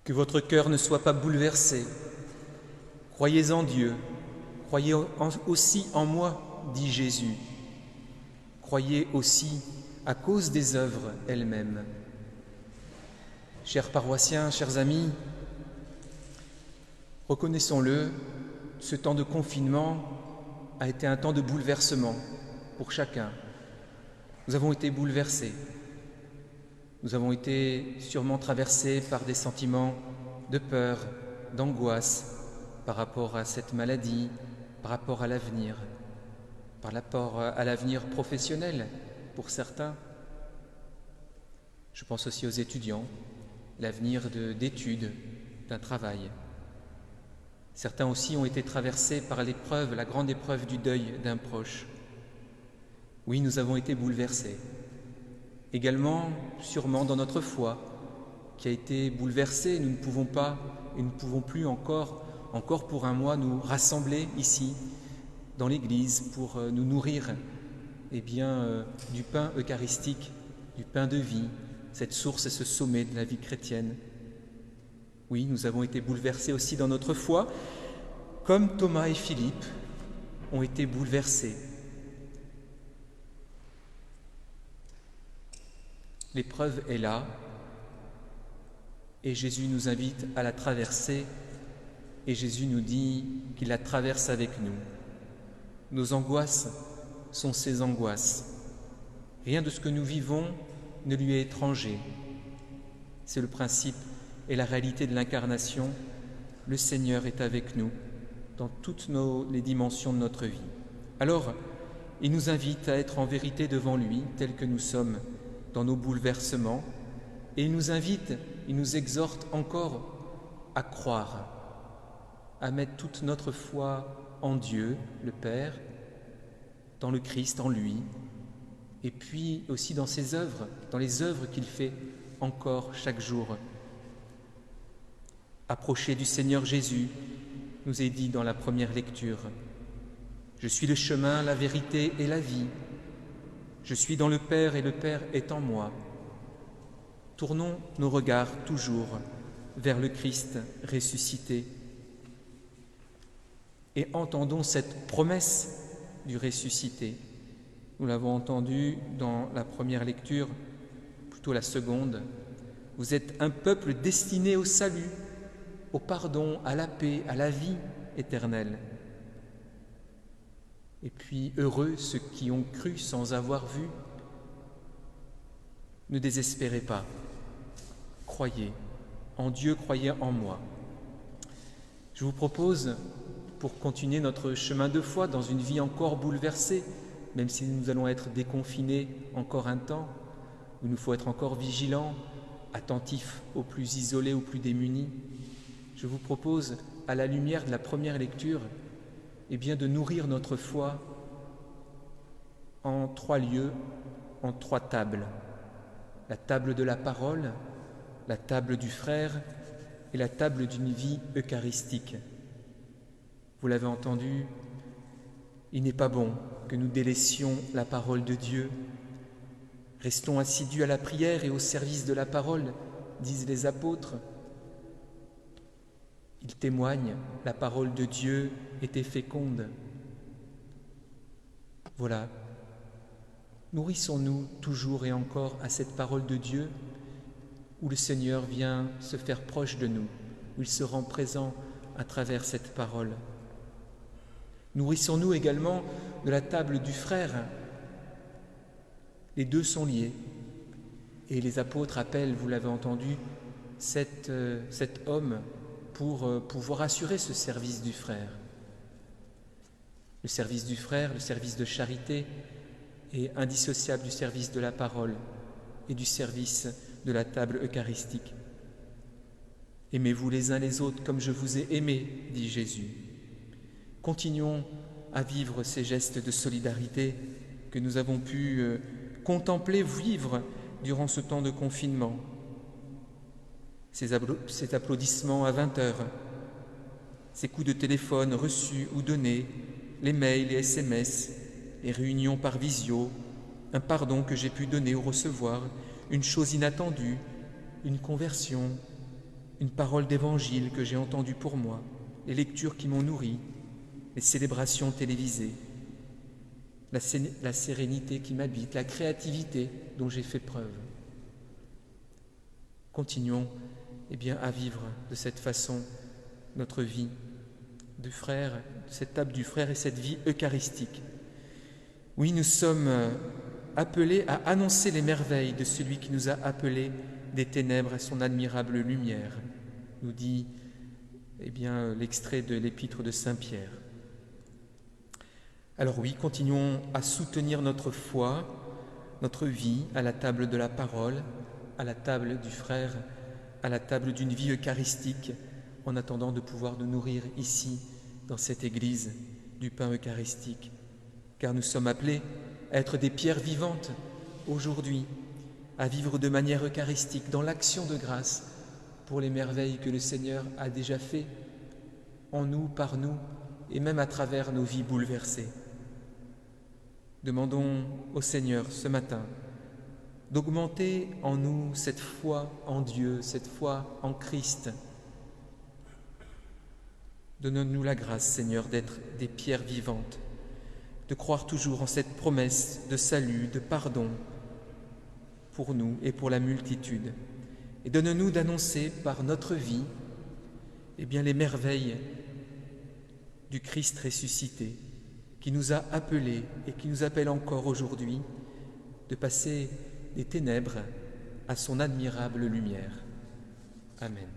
Que votre cœur ne soit pas bouleversé. Croyez en Dieu, croyez aussi en moi, dit Jésus. Croyez aussi à cause des œuvres elles-mêmes. Chers paroissiens, chers amis, reconnaissons-le, ce temps de confinement a été un temps de bouleversement pour chacun. Nous avons été bouleversés. Nous avons été sûrement traversés par des sentiments de peur, d'angoisse par rapport à cette maladie, par rapport à l'avenir, par rapport à l'avenir professionnel pour certains. Je pense aussi aux étudiants, l'avenir d'études, d'un travail. Certains aussi ont été traversés par l'épreuve, la grande épreuve du deuil d'un proche. Oui, nous avons été bouleversés. Également, sûrement dans notre foi, qui a été bouleversée. Nous ne pouvons pas et nous ne pouvons plus encore pour un mois, nous rassembler ici, dans l'Église, pour nous nourrir du pain eucharistique, du pain de vie, cette source et ce sommet de la vie chrétienne. Oui, nous avons été bouleversés aussi dans notre foi, comme Thomas et Philippe ont été bouleversés. L'épreuve est là et Jésus nous invite à la traverser et Jésus nous dit qu'il la traverse avec nous. Nos angoisses sont ses angoisses. Rien de ce que nous vivons ne lui est étranger. C'est le principe et la réalité de l'incarnation. Le Seigneur est avec nous dans toutes les dimensions de notre vie. Alors, il nous invite à être en vérité devant lui, tels que nous sommes, dans nos bouleversements, et il nous exhorte encore à croire, à mettre toute notre foi en Dieu, le Père, dans le Christ, en lui, et puis aussi dans ses œuvres, dans les œuvres qu'il fait encore chaque jour. Approchez du Seigneur Jésus, nous est dit dans la première lecture. Je suis le chemin, la vérité et la vie. Je suis dans le Père et le Père est en moi. Tournons nos regards toujours vers le Christ ressuscité et entendons cette promesse du ressuscité. Nous l'avons entendu dans la première lecture, plutôt la seconde. Vous êtes un peuple destiné au salut, au pardon, à la paix, à la vie éternelle. Et puis, heureux ceux qui ont cru sans avoir vu. Ne désespérez pas. Croyez en Dieu, croyez en moi. Je vous propose, pour continuer notre chemin de foi dans une vie encore bouleversée, même si nous allons être déconfinés encore un temps, où il nous faut être encore vigilants, attentifs aux plus isolés, aux plus démunis, je vous propose, à la lumière de la première lecture, de nourrir notre foi en 3 lieux, en 3 tables. La table de la parole, la table du frère et la table d'une vie eucharistique. Vous l'avez entendu, il n'est pas bon que nous délaissions la parole de Dieu. Restons assidus à la prière et au service de la parole, disent les apôtres. Ils témoignent, la parole de Dieu était féconde. Voilà, nourrissons-nous toujours et encore à cette parole de Dieu où le Seigneur vient se faire proche de nous, où il se rend présent à travers cette parole. Nourrissons-nous également de la table du frère. Les deux sont liés. Et les apôtres appellent, vous l'avez entendu, cet homme pour pouvoir assurer ce service du frère. Le service du frère, le service de charité, est indissociable du service de la parole et du service de la table eucharistique. Aimez-vous les uns les autres comme je vous ai aimés, dit Jésus. Continuons à vivre ces gestes de solidarité que nous avons pu contempler, vivre durant ce temps de confinement. Ces applaudissements à 20h, ces coups de téléphone reçus ou donnés, les mails, les SMS, les réunions par visio, un pardon que j'ai pu donner ou recevoir, une chose inattendue, une conversion, une parole d'évangile que j'ai entendue pour moi, les lectures qui m'ont nourri, les célébrations télévisées, la sérénité qui m'habite, la créativité dont j'ai fait preuve. Continuons à vivre de cette façon notre vie de frère, cette table du frère et cette vie eucharistique. Oui, nous sommes appelés à annoncer les merveilles de celui qui nous a appelés des ténèbres à son admirable lumière, nous dit l'extrait de l'épître de Saint Pierre. Alors oui, continuons à soutenir notre foi, notre vie à la table de la parole, à la table du frère, à la table d'une vie eucharistique, en attendant de pouvoir nous nourrir ici, dans cette église, du pain eucharistique. Car nous sommes appelés à être des pierres vivantes aujourd'hui, à vivre de manière eucharistique, dans l'action de grâce pour les merveilles que le Seigneur a déjà fait en nous, par nous, et même à travers nos vies bouleversées. Demandons au Seigneur ce matin d'augmenter en nous cette foi en Dieu, cette foi en Christ. Donne-nous la grâce, Seigneur, d'être des pierres vivantes, de croire toujours en cette promesse de salut, de pardon pour nous et pour la multitude. Et donne-nous d'annoncer par notre vie les merveilles du Christ ressuscité, qui nous a appelés et qui nous appelle encore aujourd'hui de passer des ténèbres à son admirable lumière. Amen.